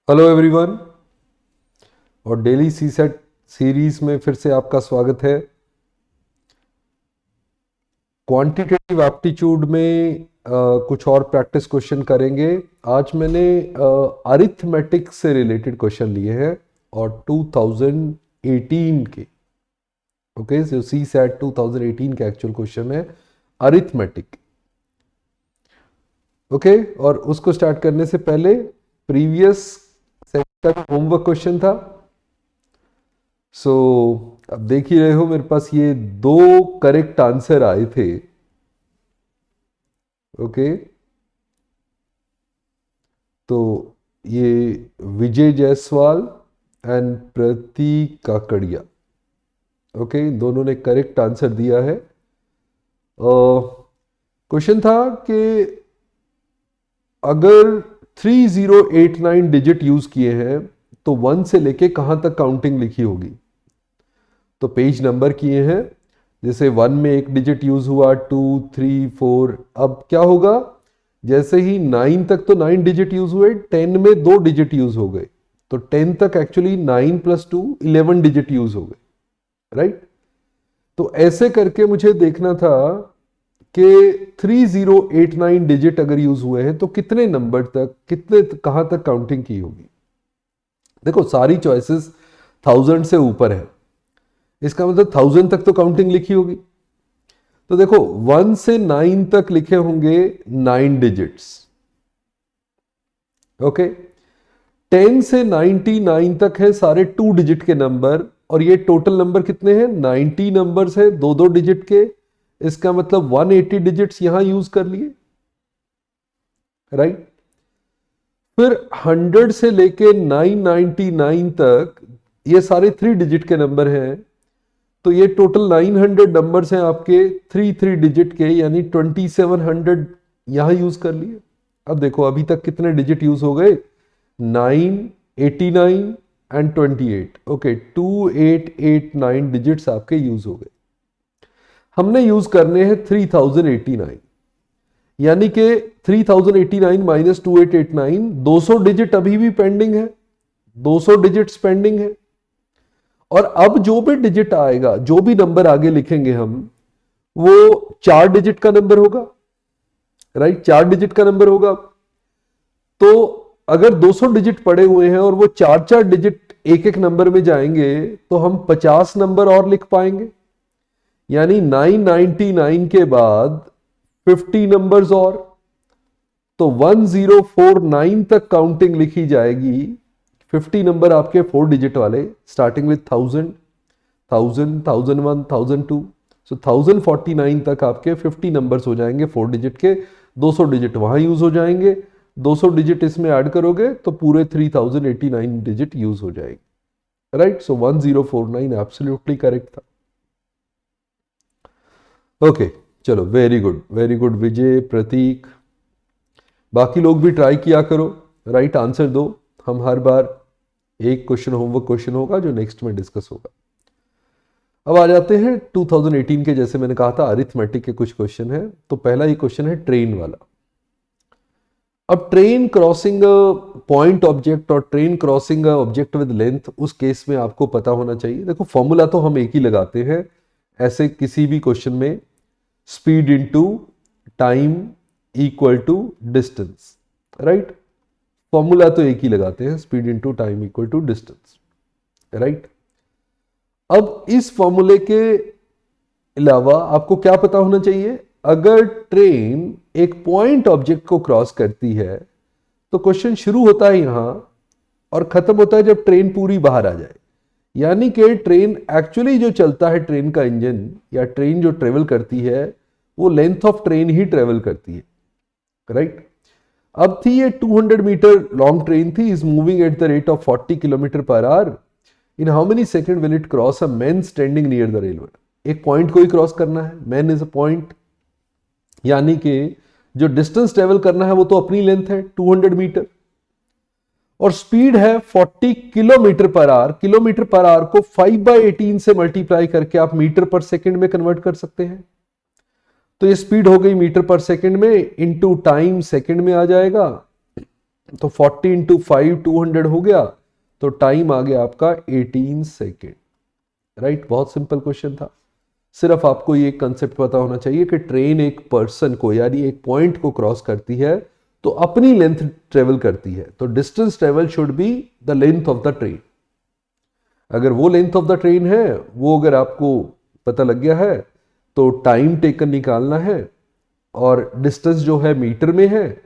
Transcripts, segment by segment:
Hello everyone. और daily सी set series में फिर से आपका स्वागत है। क्वांटिटेटिव एप्टीट्यूड में कुछ और प्रैक्टिस क्वेश्चन करेंगे। आज मैंने अरिथमेटिक से रिलेटेड क्वेश्चन लिए हैं और 2018 के ओके जो सी सेट 2018 के एक्चुअल क्वेश्चन है अरिथमेटिक। ओके और उसको स्टार्ट करने से पहले प्रीवियस सेट का होमवर्क क्वेश्चन था। सो अब देख ही रहे हो मेरे पास ये दो करेक्ट आंसर आए थे। ओके तो ये विजय जायसवाल एंड प्रतीक काकड़िया। ओके दोनों ने करेक्ट आंसर दिया है। क्वेश्चन था कि अगर 3089 डिजिट यूज किए हैं तो 1 से लेके कहां तक काउंटिंग लिखी होगी। तो पेज नंबर किए हैं, जैसे 1 में एक डिजिट यूज हुआ, 2 3 4। अब क्या होगा, जैसे ही 9 तक तो 9 डिजिट यूज हुए, 10 में 2 डिजिट यूज हो गए, तो 10 तक एक्चुअली 9 + 2 11 डिजिट यूज हो गए, राइट। तो ऐसे करके मुझे देखना था कि 3089 डिजिट अगर यूज हुए हैं तो कितने नंबर तक, कितने कहां तक काउंटिंग की होगी। देखो सारी चॉइसेस 1000 से ऊपर है, इसका मतलब 1000 तक तो काउंटिंग लिखी होगी। तो देखो 1 से 9 तक लिखे होंगे 9 डिजिट्स। ओके 10 से 99 तक है सारे 2 डिजिट के नंबर, और ये टोटल नंबर कितने हैं, 90 नंबर्स है 2-2 डिजिट के। इसका मतलब 180 डिजिट्स यहां यूज कर लिए, राइट। फिर 100 से लेके 999 तक ये सारे 3 डिजिट के नंबर हैं, तो ये टोटल 900 नंबर्स हैं आपके 3 डिजिट के, यानी 2700 यहां यूज कर लिए। अब देखो अभी तक कितने डिजिट यूज हो गए, 9, 89 एंड 28। ओके 2889 डिजिट्स आपके यूज हो गए। हमने यूज करने हैं 3089, यानी कि 3089 माइनस 2889, 200 डिजिट अभी भी पेंडिंग है, 200 डिजिट्स पेंडिंग है। और अब जो भी डिजिट आएगा, जो भी नंबर आगे लिखेंगे हम, वो 4 डिजिट का नंबर होगा, राइट। 4 डिजिट का नंबर होगा। तो अगर 200 डिजिट पड़े हुए हैं और वो 4-4 डिजिट एक एक नंबर में जाएंगे, तो हम 50 नंबर और लिख पाएंगे, यानी 999 के बाद 50 नंबर्स और, तो 1049 तक काउंटिंग लिखी जाएगी। 50 नंबर आपके 4 डिजिट वाले, स्टार्टिंग विथ 1000, 1000, 1001, 1002, सो 1049 तक आपके 50 नंबर्स हो जाएंगे 4 डिजिट के। 200 डिजिट वहां यूज हो जाएंगे, 200 डिजिट इसमें ऐड करोगे तो पूरे 3089 डिजिट यूज हो जाएंगे, राइट। सो 1049 एब्सोल्युटली करेक्ट था। ओके चलो, वेरी गुड विजय, प्रतीक। बाकी लोग भी ट्राई किया करो, राइट आंसर दो। हम हर बार एक क्वेश्चन होमवर्क क्वेश्चन होगा जो नेक्स्ट में डिस्कस होगा। अब आ जाते हैं 2018 के, जैसे मैंने कहा था अरिथमेटिक के कुछ क्वेश्चन है। तो पहला ही क्वेश्चन है ट्रेन वाला। अब ट्रेन क्रॉसिंग पॉइंट ऑब्जेक्ट और train crossing object with length, उस केस में आपको पता होना चाहिए। देखो फॉर्मूला तो हम एक ही लगाते हैं ऐसे किसी भी क्वेश्चन में, speed into time equal to distance, right. Formula तो एक ही लगाते हैं, speed into time equal to distance, right. अब इस फॉर्मूले के अलावा आपको क्या पता होना चाहिए, अगर ट्रेन एक पॉइंट ऑब्जेक्ट को क्रॉस करती है तो क्वेश्चन शुरू होता है यहां और खत्म होता है जब ट्रेन पूरी बाहर आ जाए। यानी कि ट्रेन एक्चुअली जो चलता है, ट्रेन का इंजन या ट्रेन जो ट्रेवल करती है, वो length of train he travel करती है, राइट। अब थी ये 200 मीटर लॉन्ग ट्रेन थी, is moving at the rate of 40 kilometre per our. In how many second will it cross a man standing near the railway. एक point को ही cross करना है, मैन इज अ पॉइंट, यानी कि जो distance travel करना है वो तो अपनी लेंथ है 200 मीटर, और स्पीड है 40 kilometre per our. Kilometre per our को 5/18 से मल्टीप्लाई करके आप मीटर पर सेकंड में कन्वर्ट कर सकते हैं। तो ये स्पीड हो गई मीटर पर सेकंड में, इनटू टाइम सेकंड में आ जाएगा, तो 40 इंटू 5 200 हो गया, तो टाइम आ गया आपका 18 सेकेंड। राइट, बहुत सिंपल क्वेश्चन था। सिर्फ आपको ये कंसेप्ट पता होना चाहिए कि ट्रेन एक पर्सन को यानी एक पॉइंट को क्रॉस करती है तो अपनी लेंथ ट्रेवल करती है, तो distance travel should be the length of the train. अगर वो लेंथ ऑफ द ट्रेन है वो अगर आपको पता लग गया है तो टाइम टेकन निकालना है, और डिस्टेंस जो है मीटर में है,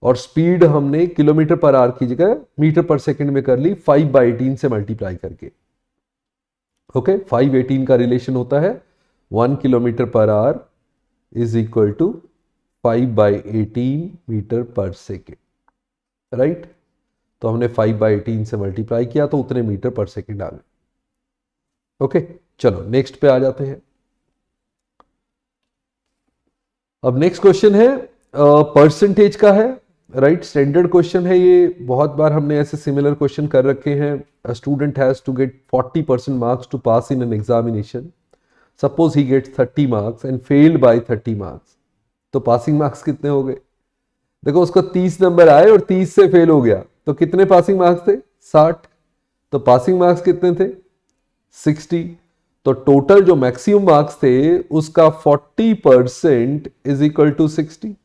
और स्पीड हमने किलोमीटर पर आवर की जगह मीटर पर सेकंड में कर ली 5/18 से मल्टीप्लाई करके। ओके, 5/18 का रिलेशन होता है 1 kilometre per hour is equal to 5/18 metre per second. Right, तो हमने 5/18 से मल्टीप्लाई किया तो उतने मीटर पर सेकेंड आ गए। ओके, चलो नेक्स्ट पे आ जाते हैं। अब नेक्स्ट क्वेश्चन है परसेंटेज का है। राइट, स्टैंडर्ड क्वेश्चन है ये, बहुत बार हमने ऐसे सिमिलर क्वेश्चन कर रखे हैं। A student has to get 40% marks to pass in an examination, suppose he gets 30 marks and failed by 30 marks, तो पासिंग मार्क्स कितने हो गए? देखो, उसको 30 नंबर आए और 30 से फेल हो गया, तो कितने पासिंग मार्क्स थे? 60। तो पासिंग मार्क्स कितने थे? 60। तो टोटल जो मैक्सिमम मार्क्स थे उसका 40% is equal to 60।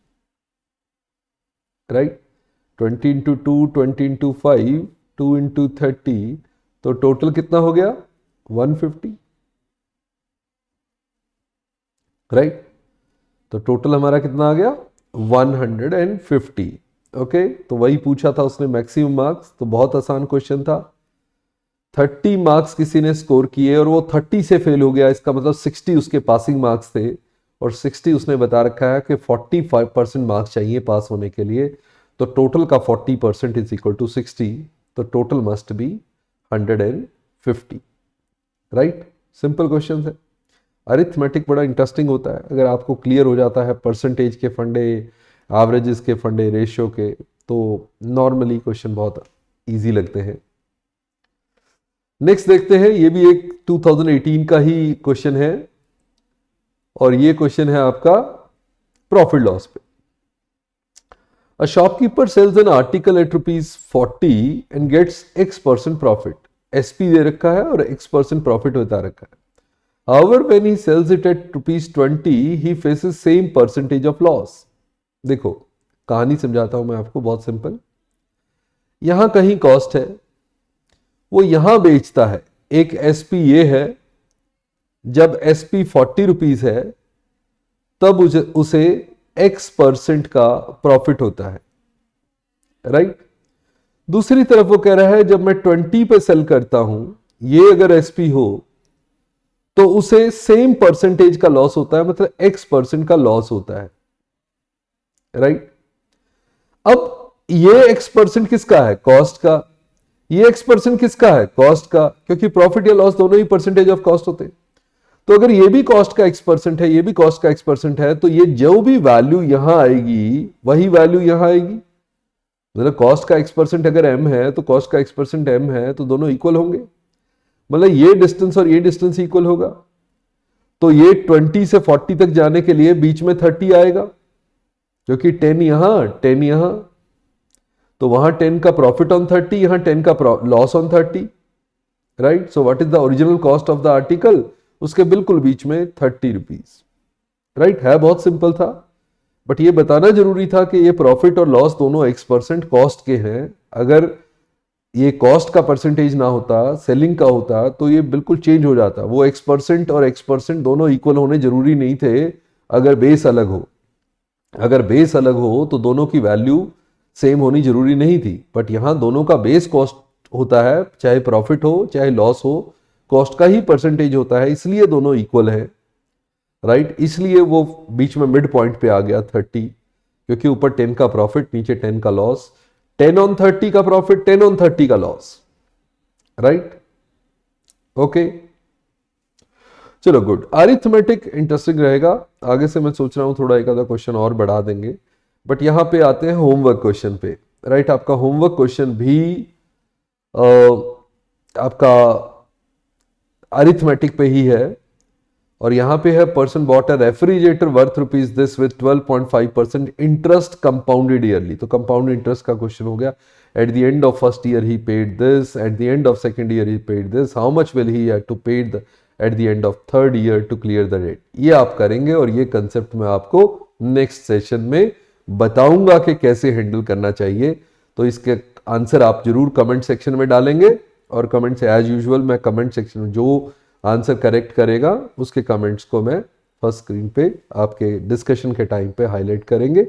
Right, 20 into 2, 20 into 5, 2 into 30, तो टोटल कितना हो गया? 150। राइट, तो टोटल हमारा कितना आ गया? 150। ओके, तो वही पूछा था उसने मैक्सिमम मार्क्स, तो बहुत आसान क्वेश्चन था। 30 मार्क्स किसी ने स्कोर किए और वो 30 से फेल हो गया, इसका मतलब 60 उसके पासिंग मार्क्स थे, और 60 उसने बता रखा है कि 45% मार्क्स चाहिए पास होने के लिए, तो टोटल का 40% इज इक्वल टू 60, तो total must be 150। Right, simple question है। अरिथमेटिक बड़ा इंटरेस्टिंग होता है, अगर आपको क्लियर हो जाता है परसेंटेज के फंडे, एवरेजेस के फंडे, रेशियो के, तो नॉर्मली क्वेश्चन बहुत इजी लगते हैं। नेक्स्ट देखते हैं, ये भी एक 2018 का ही क्वेश्चन है, और ये क्वेश्चन है आपका प्रॉफिट लॉस पे। A shopkeeper sells an article at ₹40 and gets X% profit. SP दे रखा है और X% प्रॉफिट बता रखा है। However, when he sells it at ₹20, he faces same percentage of loss. देखो, कहानी समझाता हूं मैं आपको, बहुत सिंपल। यहां कहीं कॉस्ट है, वो यहां बेचता है, एक SP ये है, जब SP 40 रुपीज है तब उसे X% का प्रॉफिट होता है। राइट, दूसरी तरफ वो कह रहा है जब मैं 20 पे सेल करता हूं, ये अगर SP हो तो उसे सेम परसेंटेज का लॉस होता है, मतलब X% का लॉस होता है। राइट, अब ये X% किसका है? कॉस्ट का। ये X% किसका है? कॉस्ट का, क्योंकि प्रॉफिट या लॉस दोनों ही परसेंटेज ऑफ कॉस्ट होते हैं। तो अगर ये भी कॉस्ट का X% है, ये भी कॉस्ट का X% है, तो ये जो भी वैल्यू यहां आएगी वही वैल्यू यहां आएगी। मतलब कॉस्ट का X% अगर M है तो कॉस्ट का X% M है, तो दोनों इक्वल होंगे, मतलब ये डिस्टेंस और ये डिस्टेंस इक्वल होगा। तो ये 20 से 40 तक जाने के लिए बीच में 30 आएगा, क्योंकि 10 यहां 10 यहां, तो वहां 10 का प्रॉफिट ऑन 30, यहां 10 का loss on 30। Right, so what is the original cost of the article? उसके बिल्कुल बीच में 30 रुपीज। राइट, है बहुत सिंपल था, बट ये बताना जरूरी था कि ये प्रॉफिट और लॉस दोनों X% कॉस्ट के हैं। अगर ये कॉस्ट का परसेंटेज ना होता, सेलिंग का होता, तो ये बिल्कुल चेंज हो जाता। वो X% और X% दोनों इक्वल होने जरूरी नहीं थे अगर बेस अलग हो। अगर बेस अलग हो तो दोनों की वैल्यू सेम होनी जरूरी नहीं थी, बट यहां दोनों का बेस कॉस्ट होता है, चाहे प्रॉफिट हो चाहे लॉस हो, कॉस्ट का ही परसेंटेज होता है, इसलिए दोनों इक्वल है। राइट, इसलिए वो बीच में मिड पॉइंट पे आ गया 30, क्योंकि ऊपर 10 का प्रॉफिट, नीचे 10 का लॉस, 10 ऑन 30 का प्रॉफिट, 10 ऑन 30 का लॉस। राइट, ओके, चलो गुड। अरिथमेटिक इंटरेस्टिंग रहेगा, आगे से मैं सोच रहा हूं थोड़ा एक आधा क्वेश्चन और बढ़ा देंगे, बट यहां पे आते हैं होमवर्क क्वेश्चन पे। राइट, आपका होमवर्क क्वेश्चन भी आपका अरिथमेटिक पे ही है। और यहाँ पे है person bought a refrigerator worth rupees this with 12.5% interest compounded yearly. तो कंपाउंड इंटरेस्ट का क्वेश्चन हो गया। At the end of first year he paid this, at the end of second year he paid this, how much will he have to paid at the end of third year to clear the debt. ये आप करेंगे और ये concept मैं आपको next session में बताऊंगा कि कैसे हैंडल करना चाहिए। तो इसके आंसर आप जरूर कमेंट सेक्शन में डालेंगे और कमेंट से एज यूजुअल मैं कमेंट सेक्शन में जो आंसर करेक्ट करेगा उसके कमेंट्स को मैं फर्स्ट स्क्रीन पे आपके डिस्कशन के टाइम पे हाईलाइट करेंगे।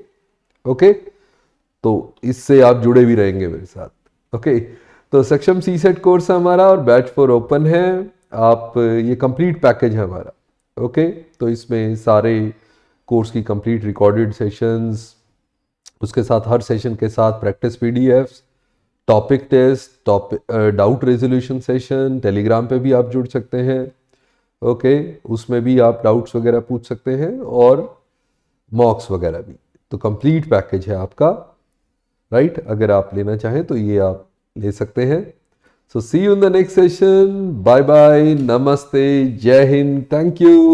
ओके, तो इससे आप जुड़े भी रहेंगे मेरे साथ। ओके, तो सक्षम सी सेट कोर्स है हमारा और बैच 4 ओपन है। आप ये कंप्लीट पैकेज है हमारा। ओके, तो इसमें सारे कोर्स की कंप्लीट रिकॉर्डेड सेशंस, उसके साथ हर सेशन के साथ practice PDFs, topic test, doubt resolution session, Telegram पे भी आप जुड़ सकते हैं। ओके, उसमें भी आप डाउट्स वगैरह पूछ सकते हैं और मॉक्स वगैरह भी। तो कंप्लीट पैकेज है आपका, राइट। अगर आप लेना चाहें तो ये आप ले सकते हैं। So see you in the next session. Bye bye, नमस्ते, जय हिंद, थैंक यू।